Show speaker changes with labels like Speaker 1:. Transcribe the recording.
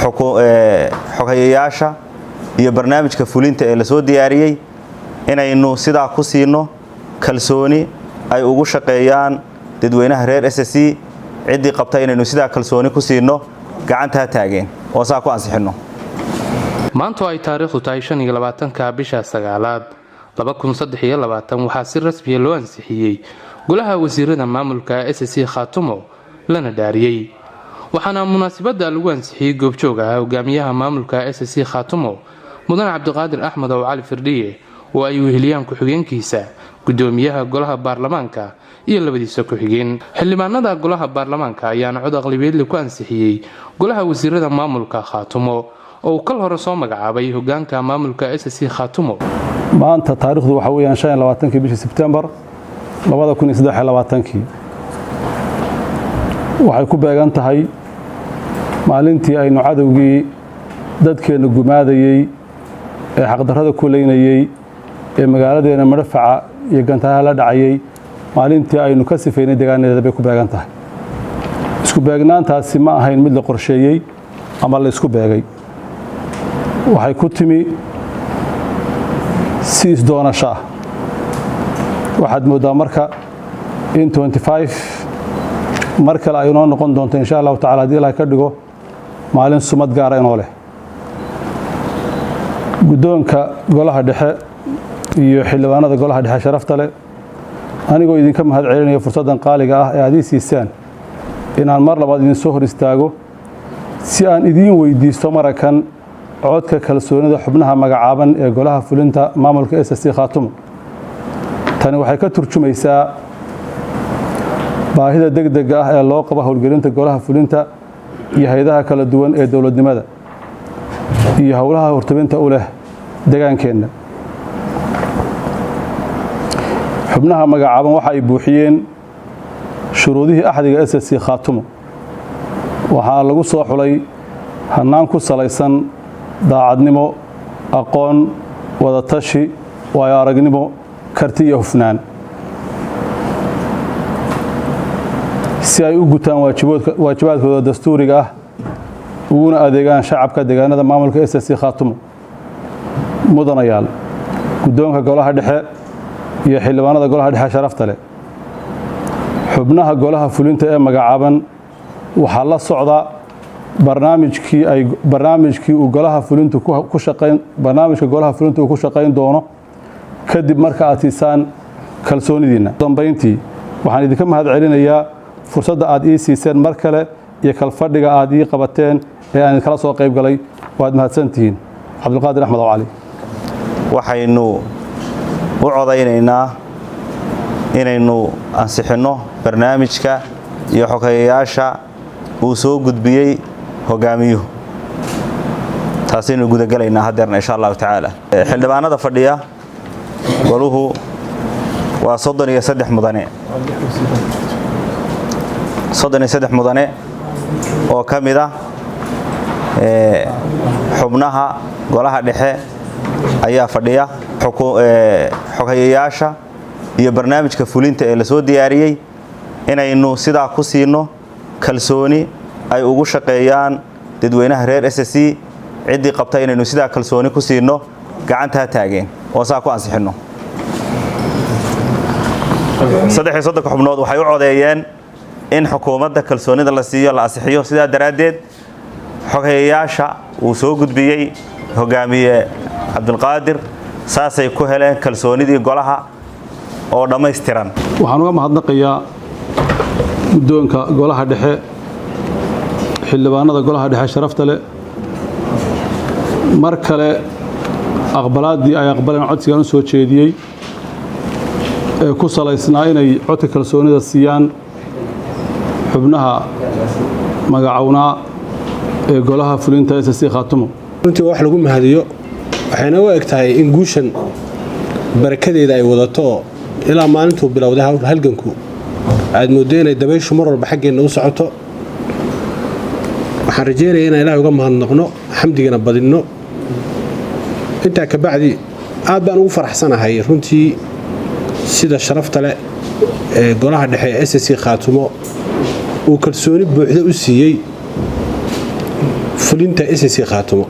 Speaker 1: xogayaasha iyo barnaamijka fulinta ee la soo diyaariyay inaynu sidaa ku siino kalsooni ay ugu shaqeeyaan dadweynaha reer SSC cidii qabta inaynu sidaa kalsooni ku siino gacanta taageen oo saa ku ansixino.
Speaker 2: maanta ay taariikhdu tahay 25 bisha sagaalaad 2023 waxaa si rasmi ah loo ansixiyay golaha wasiirada maamulka SSC Khaatumo lana dhaariyay waxaana munaasabada lagu ansixiyay goobjooga hogaamiyaha maamulka SSC Khaatumo mudan Cabdiqaadir Axmed oo Cali Firdhiye oo ay weheliyaan ku-xigeenkiisa gudoomiyaha golaha baarlamaanka iyo labadiisa ku-xigeen xildhibaanada golaha baarlamaanka ayaana cod aqlabiyad ku ansixiyay golaha wasiirada maamulka Khaatumo oo kal hore soo magacaabay hogaanka maamulka SSC Khaatumo.
Speaker 3: maanta taariikhdu waxa weeyaan 25 bishii September 2023 waxay ku beegan tahay maalintii aynu cadawgii dadkeena gumaadayay ee xaqdarrada ku leynayay ee magaaladeena Madfaca iyo gantaha la dhacayay maalintii aynu ka sifeynay deegaanada bay ku beegan tahay. isku beegnaantaasi ma ahayn mid la qorsheeyay ama la isku beegay, waxay ku timi si isdoonasho ah. waxaad moodaa marka in 25 mar kale ay noo noqon doonto insha Allah taala hadii Ilaahay ka dhigo maalin sumad gaar ah inoo leh. gudoonka golaha dhexe iyo xildhibaanada golaha dhexe sharafta leh anigoo idinka mahad celinaya fursadan qaaliga ah ee aad ii siisaan inaan mar labaad idin soo hor istaago si aan idin weydiisto marakan codka kalsoonida xubnaha magacaaban ee golaha fulinta maamulka SSC Khaatumo. tani waxay ka turjumaysaa baahida degdega ah ee loo qabo howlgelinta golaha fulinta iyo hay'adaha kala duwan ee dawladnimada iyo howlaha hortabinta u leh deegaankeena. xubnaha magacaaban waxa ay buuxiyeen shuruudihii axdiga SSC Khaatumo waxaa lagu soo xulay hanaan ku salaysan daacadnimo, aqoon, wada tashi, waayo aragnimo, karti iyo hufnaan si ay u gutaan waajibaadkooda dastuuriga ah uguna adeegaan shacabka deegaanada maamulka SSC Khaatumo. mudanayaal gudoonka golaha dhexe iyo xildhibaanada golaha dhexe sharafta leh xubnaha golaha fulinta ee magacaaban waxa la socda barnaamijkii uu golaha fulintu ku shaqeyn doono kadib marka aad siisaan kalsoonidiina. dambeyntii waxaan idinka mahad celinayaa fursadda aad ii siiseen mar kale iyo kalfadhiga aad ii qabateen ee aan kala soo qayb galay. waad mahadsantihiin. Cabdiqaadir Axmed oo Cali.
Speaker 1: waxaynu u codaynaynaa inaynu ansixino barnaamijka iyo xogayaasha uu soo gudbiyay hogaamiyuhu. taasina guda galaynaa hadeerna insha Allah taala. xildhibaanada fadhiya goluhu waa 33 mudane 33 mudane oo kamida xubnaha golaha dhexe ayaa fadhiya xogayaasha iyo barnaamijka fulinta ee la soo diyaariyay inaynu sidaa ku siino kalsooni ay ugu shaqeeyaan dadweynaha reer SSC cidii qabta inaynu sidaa kalsooni ku siino gacanta taageen oo saa ku ansixino. 33 xubnood waxay u codeeyeen in xukuumadda kalsoonida la siiyo la ansixiyo. sidaa daraadeed xogayaasha uu soo gudbiyay hogaamiye Cabdiqaadir saasay ku heleen kalsoonidii golaha oo dhameystiran.
Speaker 3: waxaan uga mahadnaqayaa gudoonka golaha dhexe xildhibaanada golaha dhexe sharafta leh mar kale aqbalaadii ay aqbaleen codsigan u soo jeediyay ee ku salaysnaa inay codka kalsoonida siiyaan xubnaha magacawnaa ee golaha fulinta SSC Khaatumo.
Speaker 4: runtii wax lagu mahadiyo waxayna u egtahay in guushan barakadeeda ay wadato ilaa maalintuu bilowday halganku aad moodo inay dabayshu mar walba xaggeena u socoto. waxaan rajeynayaa inaan Ilaahay uga mahadnaqno xamdigana badinno. intaa ka bacdi aad baan ugu faraxsanahay runtii sida sharafta leh ee golaha dhexe SSC Khaatumo uu kalsooni buuxda u siiyay fulinta SSC khaatumo